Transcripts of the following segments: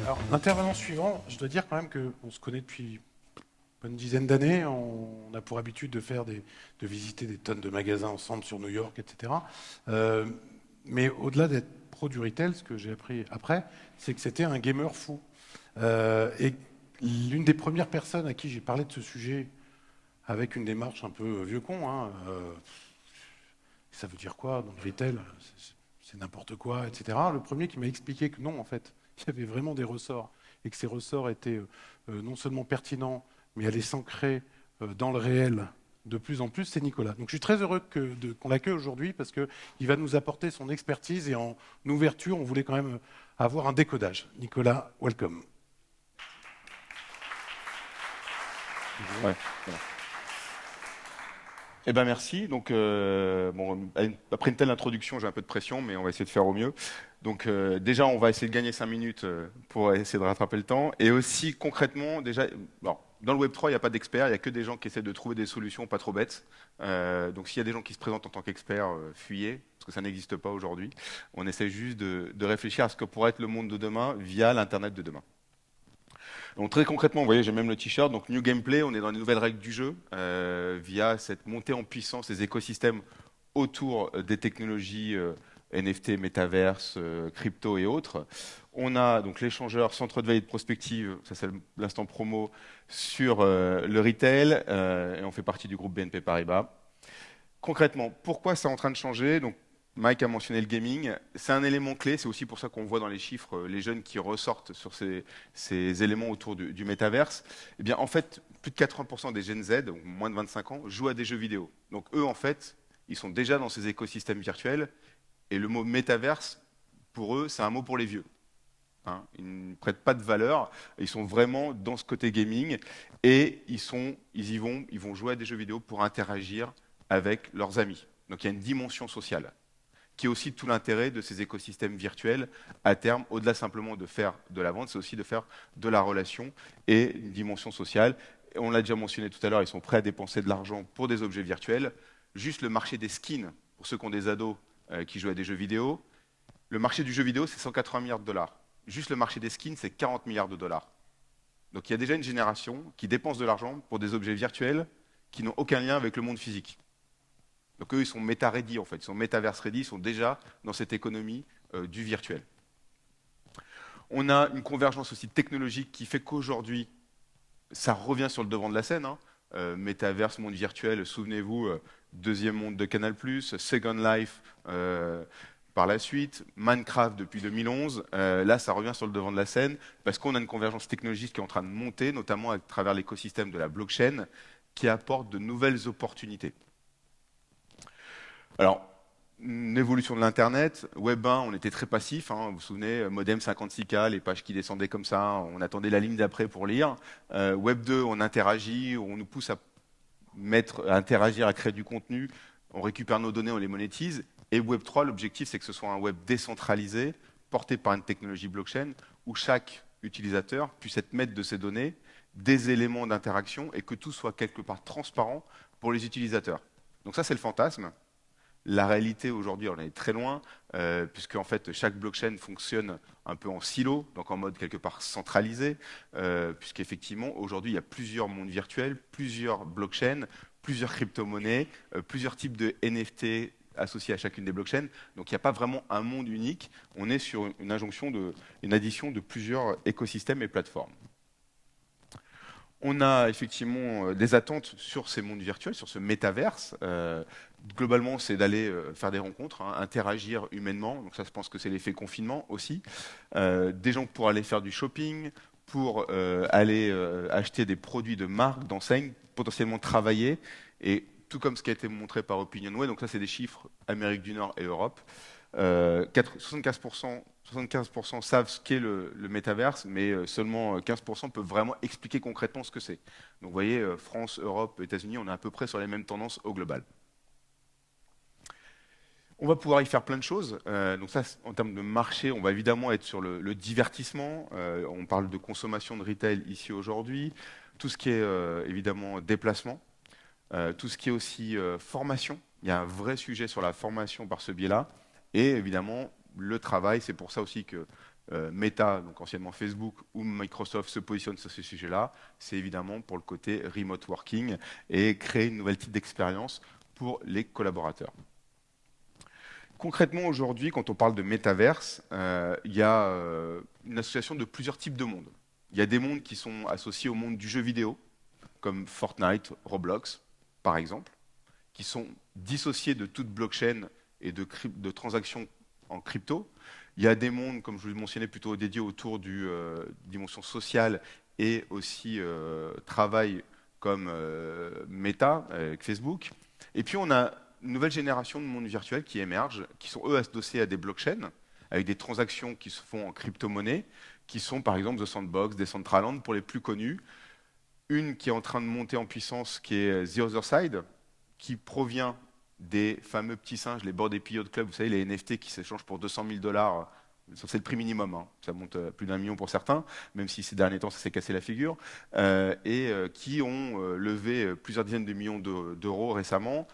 Alors, l'intervenant suivant, je dois dire quand même qu'on se connaît depuis une bonne dizaine d'années. On a pour habitude de visiter des tonnes de magasins ensemble sur New York, etc. Mais au-delà d'être pro du retail, ce que j'ai appris après, c'est que c'était un gamer fou. Et l'une des premières personnes à qui j'ai parlé de ce sujet avec une démarche un peu vieux con, hein, ça veut dire quoi dans le retail? C'est n'importe quoi, etc. Le premier qui m'a expliqué que non, en fait, il y avait vraiment des ressorts et que ces ressorts étaient non seulement pertinents, mais allaient s'ancrer dans le réel de plus en plus, c'est Nicolas. Donc je suis très heureux qu'on l'accueille aujourd'hui parce qu'il va nous apporter son expertise et en ouverture, on voulait quand même avoir un décodage. Nicolas, welcome. Ouais, voilà. Eh ben merci. Donc bon, après une telle introduction, j'ai un peu de pression, mais on va essayer de faire au mieux. Donc déjà, on va essayer de gagner 5 minutes pour essayer de rattraper le temps. Et aussi concrètement, déjà, alors, dans le Web 3, il n'y a pas d'experts, il n'y a que des gens qui essaient de trouver des solutions pas trop bêtes. Donc s'il y a des gens qui se présentent en tant qu'experts, fuyez, parce que ça n'existe pas aujourd'hui. On essaie juste de réfléchir à ce que pourrait être le monde de demain via l'Internet de demain. Donc très concrètement, vous voyez, j'ai même le t-shirt. Donc New Gameplay, on est dans les nouvelles règles du jeu via cette montée en puissance des écosystèmes autour des technologies NFT, métaverse, crypto et autres. On a donc l'échangeur, centre de veille et de prospective, ça c'est l'instant promo, sur le retail, et on fait partie du groupe BNP Paribas. Concrètement, pourquoi c'est en train de changer? Donc, Mike a mentionné le gaming, c'est un élément clé, c'est aussi pour ça qu'on voit dans les chiffres les jeunes qui ressortent sur ces éléments autour du métaverse. Eh bien, en fait, plus de 80% des Gen Z, donc moins de 25 ans, jouent à des jeux vidéo. Donc eux, en fait, ils sont déjà dans ces écosystèmes virtuels, et le mot métaverse, pour eux, c'est un mot pour les vieux. Hein, ils ne prêtent pas de valeur, ils sont vraiment dans ce côté gaming, et ils vont jouer à des jeux vidéo pour interagir avec leurs amis. Donc il y a une dimension sociale qui est aussi tout l'intérêt de ces écosystèmes virtuels à terme, au-delà simplement de faire de la vente, c'est aussi de faire de la relation et une dimension sociale. Et on l'a déjà mentionné tout à l'heure, ils sont prêts à dépenser de l'argent pour des objets virtuels. Juste le marché des skins, pour ceux qui ont des ados qui jouent à des jeux vidéo, le marché du jeu vidéo, c'est 180 milliards de dollars. Juste le marché des skins, c'est 40 milliards de dollars. Donc il y a déjà une génération qui dépense de l'argent pour des objets virtuels qui n'ont aucun lien avec le monde physique. Donc eux, ils sont méta-ready en fait, ils sont metaverse ready, ils sont déjà dans cette économie du virtuel. On a une convergence aussi technologique qui fait qu'aujourd'hui, ça revient sur le devant de la scène. Hein. Metaverse, monde virtuel, souvenez-vous, deuxième monde de Canal+, Second Life par la suite, Minecraft depuis 2011. Là, ça revient sur le devant de la scène parce qu'on a une convergence technologique qui est en train de monter, notamment à travers l'écosystème de la blockchain, qui apporte de nouvelles opportunités. Alors, une évolution de l'Internet. Web 1, on était très passif. Hein, vous vous souvenez, modem 56K, les pages qui descendaient comme ça, on attendait la ligne d'après pour lire. Web 2, on interagit, on nous pousse à interagir, à créer du contenu. On récupère nos données, on les monétise. Et Web 3, l'objectif, c'est que ce soit un web décentralisé, porté par une technologie blockchain, où chaque utilisateur puisse être maître de ses données, des éléments d'interaction, et que tout soit quelque part transparent pour les utilisateurs. Donc ça, c'est le fantasme. La réalité aujourd'hui, on est très loin, puisque en fait, chaque blockchain fonctionne un peu en silo, donc en mode quelque part centralisé, puisqu'effectivement, aujourd'hui, il y a plusieurs mondes virtuels, plusieurs blockchains, plusieurs crypto-monnaies, plusieurs types de NFT associés à chacune des blockchains. Donc il n'y a pas vraiment un monde unique, on est sur une addition de plusieurs écosystèmes et plateformes. On a effectivement des attentes sur ces mondes virtuels, sur ce métaverse. Globalement, c'est d'aller faire des rencontres, hein, interagir humainement. Donc ça, je pense que c'est l'effet confinement aussi. Des gens pour aller faire du shopping, pour aller acheter des produits de marque, d'enseigne, potentiellement travailler. Et tout comme ce qui a été montré par OpinionWay, donc ça, c'est des chiffres Amérique du Nord et Europe. 75% savent ce qu'est le métaverse, mais seulement 15% peuvent vraiment expliquer concrètement ce que c'est. Donc vous voyez, France, Europe, États-Unis, on est à peu près sur les mêmes tendances au global. On va pouvoir y faire plein de choses. Donc ça, en termes de marché, on va évidemment être sur le divertissement. On parle de consommation de retail ici aujourd'hui. Tout ce qui est évidemment déplacement. Tout ce qui est aussi formation. Il y a un vrai sujet sur la formation par ce biais-là. Et évidemment, le travail. C'est pour ça aussi que Meta, donc anciennement Facebook, ou Microsoft se positionnent sur ces sujets-là. C'est évidemment pour le côté remote working et créer une nouvelle type d'expérience pour les collaborateurs. Concrètement, aujourd'hui, quand on parle de métaverse, il y a une association de plusieurs types de mondes. Il y a des mondes qui sont associés au monde du jeu vidéo, comme Fortnite, Roblox, par exemple, qui sont dissociés de toute blockchain et de transactions en crypto. Il y a des mondes, comme je vous le mentionnais, plutôt dédiés autour du dimension sociale et aussi travail comme Meta avec Facebook. Et puis on a une nouvelle génération de mondes virtuels qui émergent, qui sont eux adossés à des blockchains, avec des transactions qui se font en crypto-monnaie, qui sont par exemple The Sandbox, Decentraland pour les plus connus. Une qui est en train de monter en puissance, qui est The Other Side, qui provient des fameux petits singes, les Bored Ape Yacht Club, vous savez, les NFT qui s'échangent pour 200 000 $. C'est le prix minimum, hein. Ça monte à plus d'1 million pour certains, même si ces derniers temps ça s'est cassé la figure, qui ont levé plusieurs dizaines de millions d'euros récemment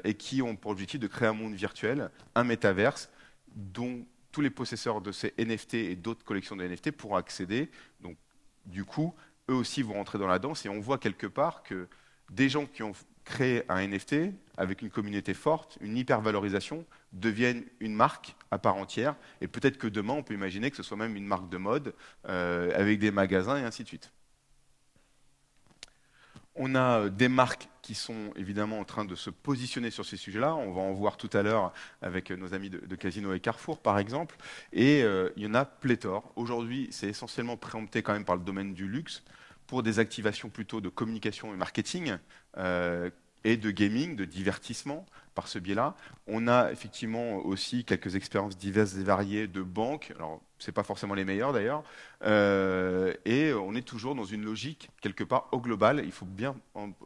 et qui ont pour objectif de créer un monde virtuel, un métaverse, dont tous les possesseurs de ces NFT et d'autres collections de NFT pourront accéder. Donc, du coup, eux aussi vont rentrer dans la danse et on voit quelque part que des gens qui ont créé un NFT avec une communauté forte, une hyper-valorisation, deviennent une marque à part entière. Et peut-être que demain, on peut imaginer que ce soit même une marque de mode avec des magasins et ainsi de suite. On a des marques qui sont évidemment en train de se positionner sur ces sujets-là. On va en voir tout à l'heure avec nos amis de Casino et Carrefour, par exemple. Et il y en a pléthore. Aujourd'hui, c'est essentiellement préempté quand même par le domaine du luxe pour des activations plutôt de communication et marketing et de gaming, de divertissement par ce biais-là. On a effectivement aussi quelques expériences diverses et variées de banques. Alors, c'est pas forcément les meilleures d'ailleurs. Et on est toujours dans une logique quelque part au global. Il faut bien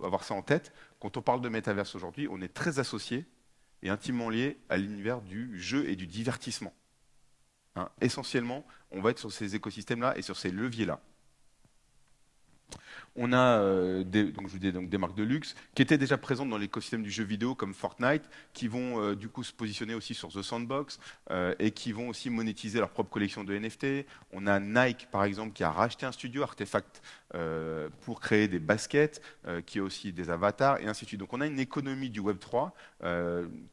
avoir ça en tête. Quand on parle de métaverse aujourd'hui, on est très associé et intimement lié à l'univers du jeu et du divertissement. Hein, essentiellement, on va être sur ces écosystèmes-là et sur ces leviers-là. On a donc je vous dis, donc des marques de luxe qui étaient déjà présentes dans l'écosystème du jeu vidéo comme Fortnite, qui vont du coup se positionner aussi sur The Sandbox et qui vont aussi monétiser leur propre collection de NFT. On a Nike par exemple qui a racheté un studio, Artefact, pour créer des baskets, qui a aussi des avatars et ainsi de suite. Donc on a une économie du Web3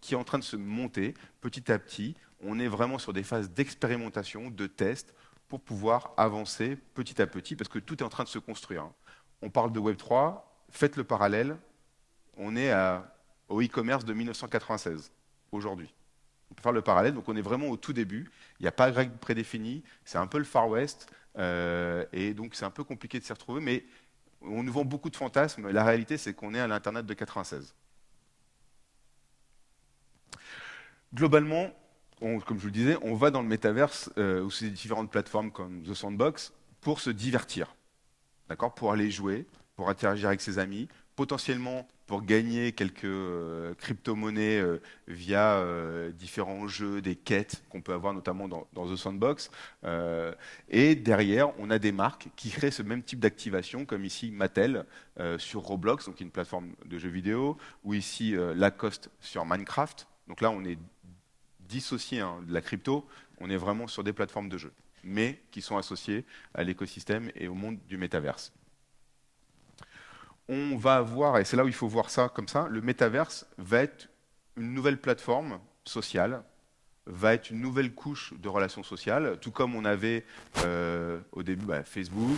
qui est en train de se monter petit à petit. On est vraiment sur des phases d'expérimentation, de tests pour pouvoir avancer petit à petit parce que tout est en train de se construire. On parle de Web3, faites le parallèle, on est au e-commerce de 1996, aujourd'hui. On peut faire le parallèle, donc on est vraiment au tout début, il n'y a pas de règle prédéfinie, c'est un peu le Far West, et donc c'est un peu compliqué de s'y retrouver, mais on nous vend beaucoup de fantasmes, la réalité c'est qu'on est à l'Internet de 96. Globalement, comme je vous le disais, on va dans le métaverse, où c'est différentes plateformes comme The Sandbox, pour se divertir. D'accord, pour aller jouer, pour interagir avec ses amis, potentiellement pour gagner quelques crypto-monnaies via différents jeux, des quêtes qu'on peut avoir notamment dans The Sandbox. Et derrière, on a des marques qui créent ce même type d'activation, comme ici Mattel sur Roblox, donc une plateforme de jeux vidéo, ou ici Lacoste sur Minecraft. Donc là, on est dissocié de la crypto, on est vraiment sur des plateformes de jeux, mais qui sont associés à l'écosystème et au monde du métaverse. On va avoir, et c'est là où il faut voir ça comme ça, le métaverse va être une nouvelle plateforme sociale, va être une nouvelle couche de relations sociales, tout comme on avait au début Facebook,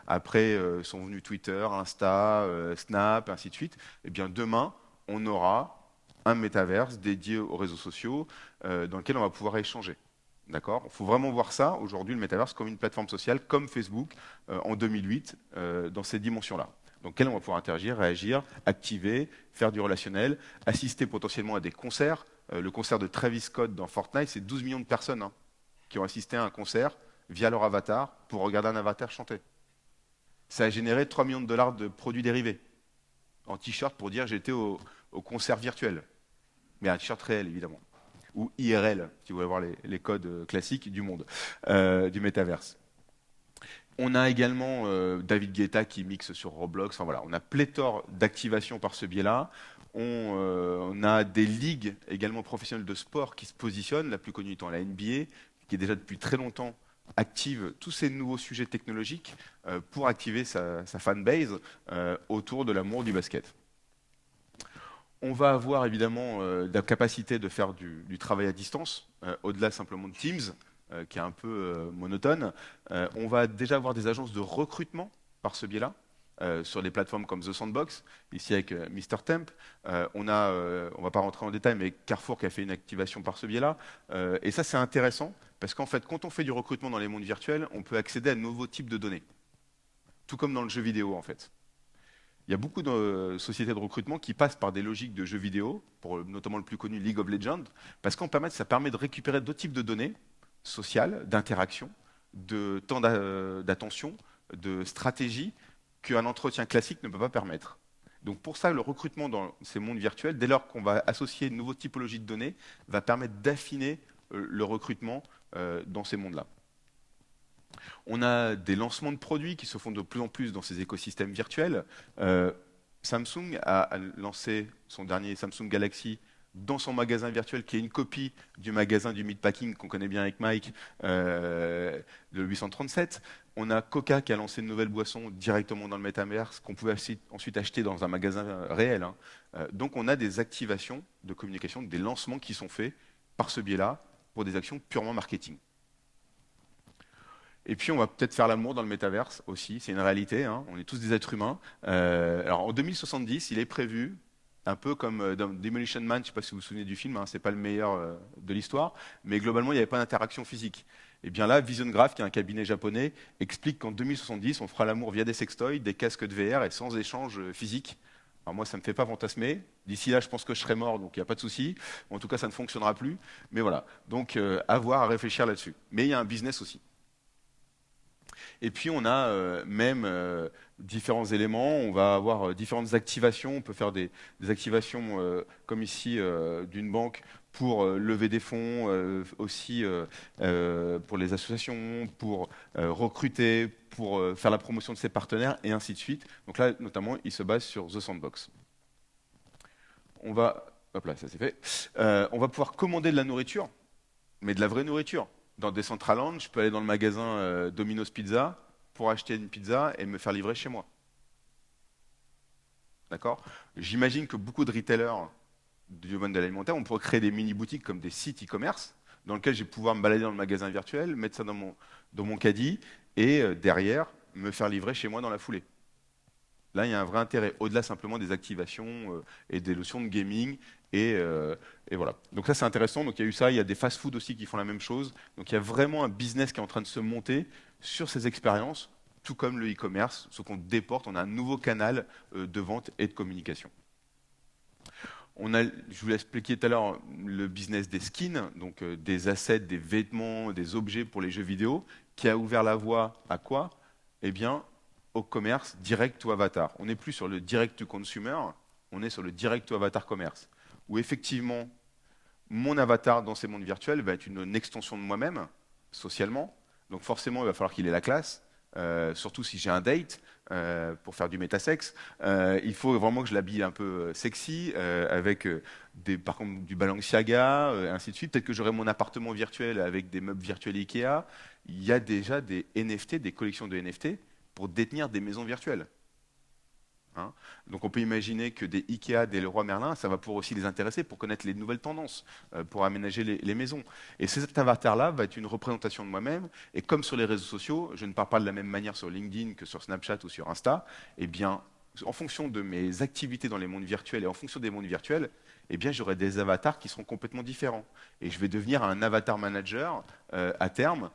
après sont venus Twitter, Insta, Snap, ainsi de suite. Et bien demain, on aura un métaverse dédié aux réseaux sociaux dans lequel on va pouvoir échanger. D'accord ? Il faut vraiment voir ça, aujourd'hui, le métaverse, comme une plateforme sociale, comme Facebook en 2008, dans ces dimensions-là. Dans lesquelles on va pouvoir interagir, réagir, activer, faire du relationnel, assister potentiellement à des concerts. Le concert de Travis Scott dans Fortnite, c'est 12 millions de personnes qui ont assisté à un concert via leur avatar pour regarder un avatar chanter. Ça a généré 3 millions de dollars de produits dérivés en t-shirt pour dire j'étais au concert virtuel. Mais un t-shirt réel, évidemment. Ou IRL, si vous voulez voir les codes classiques du monde, du métaverse. On a également David Guetta qui mixe sur Roblox. Enfin voilà, on a pléthore d'activations par ce biais-là. On a des ligues également professionnelles de sport qui se positionnent, la plus connue étant la NBA, qui est déjà depuis très longtemps active tous ces nouveaux sujets technologiques pour activer sa fanbase autour de l'amour du basket. On va avoir évidemment la capacité de faire du travail à distance, au-delà simplement de Teams, qui est un peu monotone. On va déjà avoir des agences de recrutement par ce biais-là, sur des plateformes comme The Sandbox, ici avec Mr. Temp. On va pas rentrer en détail, mais Carrefour qui a fait une activation par ce biais-là. Et ça, c'est intéressant, parce qu'en fait, quand on fait du recrutement dans les mondes virtuels, on peut accéder à de nouveaux types de données, tout comme dans le jeu vidéo, en fait. Il y a beaucoup de sociétés de recrutement qui passent par des logiques de jeux vidéo, pour notamment le plus connu League of Legends, parce ça permet de récupérer d'autres types de données sociales, d'interaction, de temps d'attention, de stratégie qu'un entretien classique ne peut pas permettre. Donc pour ça, le recrutement dans ces mondes virtuels, dès lors qu'on va associer une nouvelle typologie de données, va permettre d'affiner le recrutement dans ces mondes-là. On a des lancements de produits qui se font de plus en plus dans ces écosystèmes virtuels. Samsung a lancé son dernier Samsung Galaxy dans son magasin virtuel, qui est une copie du magasin du Meatpacking qu'on connaît bien avec Mike, de 837. On a Coca qui a lancé une nouvelle boisson directement dans le métaverse qu'on pouvait ensuite acheter dans un magasin réel. Hein. Donc on a des activations de communication, des lancements qui sont faits par ce biais-là pour des actions purement marketing. Et puis, on va peut-être faire l'amour dans le métaverse aussi, c'est une réalité, hein. On est tous des êtres humains. Alors, en 2070, il est prévu, un peu comme dans Demolition Man, je ne sais pas si vous vous souvenez du film, hein, c'est pas le meilleur de l'histoire, mais globalement, il n'y avait pas d'interaction physique. Et bien là, Vision Graph, qui est un cabinet japonais, explique qu'en 2070, on fera l'amour via des sextoys, des casques de VR et sans échange physique. Alors moi, ça ne me fait pas fantasmer. D'ici là, je pense que je serai mort, donc il n'y a pas de souci. En tout cas, ça ne fonctionnera plus. Mais voilà, donc à voir, à réfléchir là-dessus. Mais il y a un business aussi. Et puis on a même différents éléments, on va avoir différentes activations, on peut faire des activations comme ici d'une banque pour lever des fonds, aussi pour les associations, pour recruter, pour faire la promotion de ses partenaires et ainsi de suite. Donc là notamment il se base sur The Sandbox. Hop là, ça c'est fait. On va pouvoir commander de la nourriture, mais de la vraie nourriture. Dans Decentraland, je peux aller dans le magasin Domino's Pizza pour acheter une pizza et me faire livrer chez moi. D'accord? J'imagine que beaucoup de retailers du domaine de l'alimentaire, on pourrait créer des mini-boutiques comme des sites e-commerce dans lesquels je vais pouvoir me balader dans le magasin virtuel, mettre ça dans mon caddie et derrière me faire livrer chez moi dans la foulée. Là, il y a un vrai intérêt, au-delà simplement des activations et des notions de gaming. Et voilà. Donc ça, c'est intéressant. Donc il y a eu ça. Il y a des fast-food aussi qui font la même chose. Donc il y a vraiment un business qui est en train de se monter sur ces expériences, tout comme le e-commerce. Ce qu'on déporte, on a un nouveau canal de vente et de communication. Je vous l'ai expliqué tout à l'heure, le business des skins, donc des assets, des vêtements, des objets pour les jeux vidéo, qui a ouvert la voie à quoi? Eh bien, au commerce direct to avatar. On n'est plus sur le direct to consumer, on est sur le direct to avatar commerce, où effectivement, mon avatar dans ces mondes virtuels va être une extension de moi-même, socialement. Donc forcément, il va falloir qu'il ait la classe, surtout si j'ai un date, pour faire du métasexe. Il faut vraiment que je l'habille un peu sexy, avec par contre du Balenciaga, ainsi de suite. Peut-être que j'aurai mon appartement virtuel avec des meubles virtuels Ikea. Il y a déjà des NFT, des collections de NFT, pour détenir des maisons virtuelles. Hein. Donc on peut imaginer que des Ikea, des Leroy Merlin, ça va pouvoir aussi les intéresser pour connaître les nouvelles tendances, pour aménager les maisons. Et cet avatar-là va être une représentation de moi-même. Et comme sur les réseaux sociaux, je ne parle pas de la même manière sur LinkedIn que sur Snapchat ou sur Insta, eh bien, en fonction de mes activités dans les mondes virtuels et en fonction des mondes virtuels, eh bien, j'aurai des avatars qui seront complètement différents. Et je vais devenir un avatar manager à terme,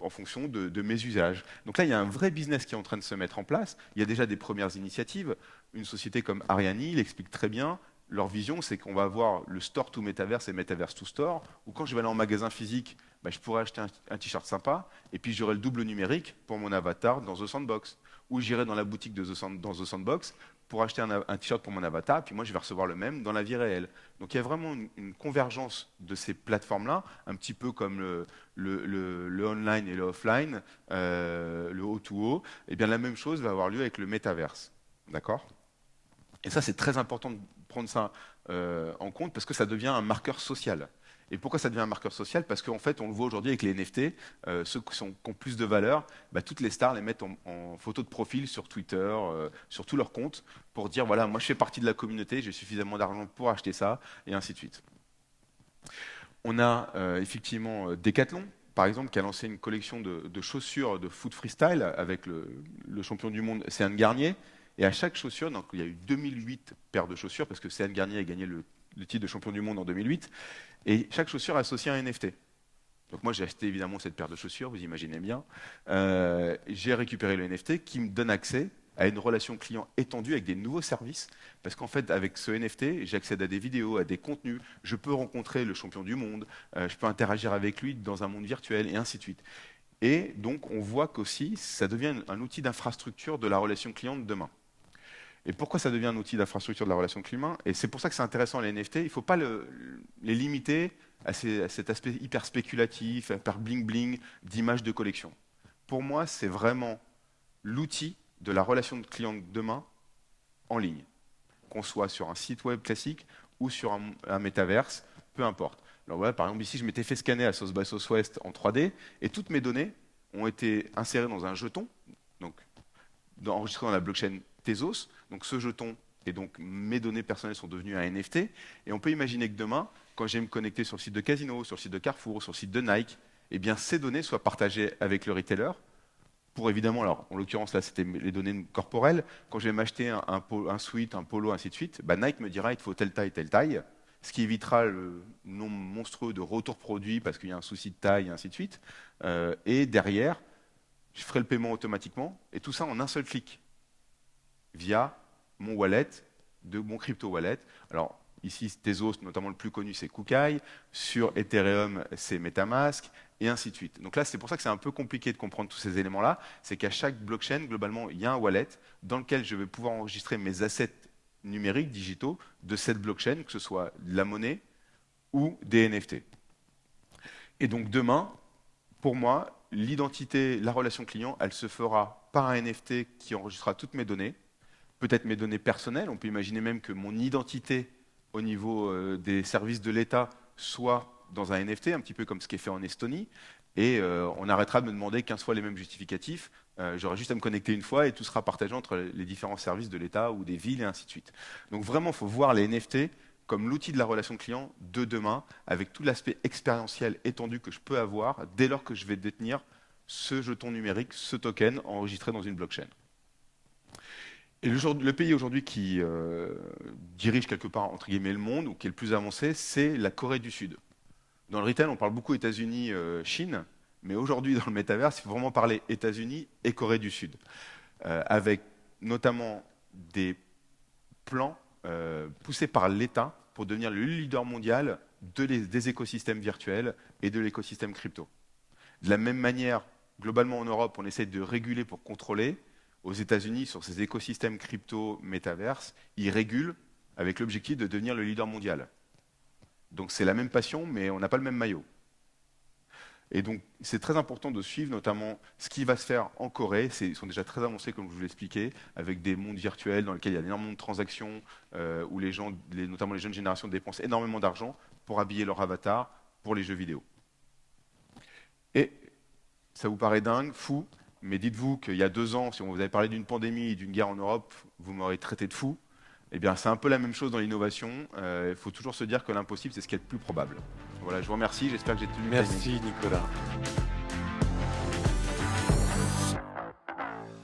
en fonction de mes usages. Donc là, il y a un vrai business qui est en train de se mettre en place. Il y a déjà des premières initiatives. Une société comme Ariani l'explique très bien. Leur vision, c'est qu'on va avoir le store to metaverse et metaverse to store, où quand je vais aller en magasin physique, je pourrais acheter un t-shirt sympa, et puis j'aurai le double numérique pour mon avatar dans The Sandbox. Ou j'irai dans la boutique dans The Sandbox pour acheter un t-shirt pour mon avatar, puis moi je vais recevoir le même dans la vie réelle. Donc il y a vraiment une convergence de ces plateformes-là, un petit peu comme le online et le offline, le O2O. Et bien la même chose va avoir lieu avec le métaverse. D'accord? Et ça, c'est très important de prendre ça en compte parce que ça devient un marqueur social. Et pourquoi ça devient un marqueur social? Parce qu'en fait, on le voit aujourd'hui avec les NFT, ceux qui ont plus de valeur, bah, toutes les stars les mettent en photo de profil sur Twitter, sur tous leurs comptes, pour dire, voilà, moi je fais partie de la communauté, j'ai suffisamment d'argent pour acheter ça, et ainsi de suite. On a effectivement Decathlon, par exemple, qui a lancé une collection de chaussures de foot freestyle avec le champion du monde, Céane Garnier. Et à chaque chaussure, donc il y a eu 2008 paires de chaussures, parce que Céane Garnier a gagné le titre de champion du monde en 2008. Et chaque chaussure est associée à un NFT. Donc moi, j'ai acheté évidemment cette paire de chaussures, vous imaginez bien. J'ai récupéré le NFT qui me donne accès à une relation client étendue avec des nouveaux services. Parce qu'en fait, avec ce NFT, j'accède à des vidéos, à des contenus. Je peux rencontrer le champion du monde. Je peux interagir avec lui dans un monde virtuel et ainsi de suite. Et donc, on voit qu'aussi, ça devient un outil d'infrastructure de la relation client de demain. Et pourquoi ça devient un outil d'infrastructure de la relation client? Et c'est pour ça que c'est intéressant les NFT. Il ne faut pas les limiter à cet aspect hyper spéculatif, hyper bling-bling d'images de collection. Pour moi, c'est vraiment l'outil de la relation de client de demain en ligne. Qu'on soit sur un site web classique ou sur un métaverse, peu importe. Alors voilà, par exemple, ici, je m'étais fait scanner à South by Southwest en 3D et toutes mes données ont été insérées dans un jeton, donc enregistré dans la blockchain Tezos. Donc ce jeton et donc mes données personnelles sont devenues un NFT. Et on peut imaginer que demain, quand je vais me connecter sur le site de Casino, sur le site de Carrefour, sur le site de Nike, eh bien ces données soient partagées avec le retailer. Pour évidemment, alors en l'occurrence là c'était les données corporelles. Quand je vais m'acheter un sweat, un polo, ainsi de suite, bah, Nike me dira il te faut telle taille, ce qui évitera le nombre monstrueux de retours produits parce qu'il y a un souci de taille, et ainsi de suite. Et derrière, je ferai le paiement automatiquement et tout ça en un seul clic via mon wallet, de mon crypto wallet. Alors ici, Tezos, notamment le plus connu, c'est Kukai. Sur Ethereum, c'est MetaMask, et ainsi de suite. Donc là, c'est pour ça que c'est un peu compliqué de comprendre tous ces éléments-là. C'est qu'à chaque blockchain, globalement, il y a un wallet dans lequel je vais pouvoir enregistrer mes assets numériques, digitaux, de cette blockchain, que ce soit de la monnaie ou des NFT. Et donc demain, pour moi, l'identité, la relation client, elle se fera par un NFT qui enregistrera toutes mes données, peut-être mes données personnelles. On peut imaginer même que mon identité au niveau des services de l'État soit dans un NFT, un petit peu comme ce qui est fait en Estonie. Et on arrêtera de me demander 15 fois les mêmes justificatifs. J'aurai juste à me connecter une fois et tout sera partagé entre les différents services de l'État ou des villes et ainsi de suite. Donc vraiment, il faut voir les NFT comme l'outil de la relation client de demain, avec tout l'aspect expérientiel étendu que je peux avoir dès lors que je vais détenir ce jeton numérique, ce token enregistré dans une blockchain. Et le pays aujourd'hui qui dirige quelque part, entre guillemets, le monde, ou qui est le plus avancé, c'est la Corée du Sud. Dans le retail, on parle beaucoup États-Unis, Chine, mais aujourd'hui, dans le métaverse, il faut vraiment parler États-Unis et Corée du Sud, avec notamment des plans poussés par l'État pour devenir le leader mondial des écosystèmes virtuels et de l'écosystème crypto. De la même manière, globalement en Europe, on essaie de réguler pour contrôler. Aux États-Unis, sur ces écosystèmes crypto, métaverse, ils régulent avec l'objectif de devenir le leader mondial. Donc c'est la même passion, mais on n'a pas le même maillot. Et donc c'est très important de suivre notamment ce qui va se faire en Corée. Ils sont déjà très avancés, comme je vous l'ai expliqué, avec des mondes virtuels dans lesquels il y a énormément de transactions, où les gens, notamment les jeunes générations, dépensent énormément d'argent pour habiller leur avatar pour les jeux vidéo. Et ça vous paraît dingue, fou, mais dites-vous qu'il y a 2 ans, si on vous avait parlé d'une pandémie et d'une guerre en Europe, vous m'aurez traité de fou. Eh bien, c'est un peu la même chose dans l'innovation. Il faut toujours se dire que l'impossible, c'est ce qui est le plus probable. Voilà, je vous remercie. J'espère que j'ai tenu. Merci, Nicolas.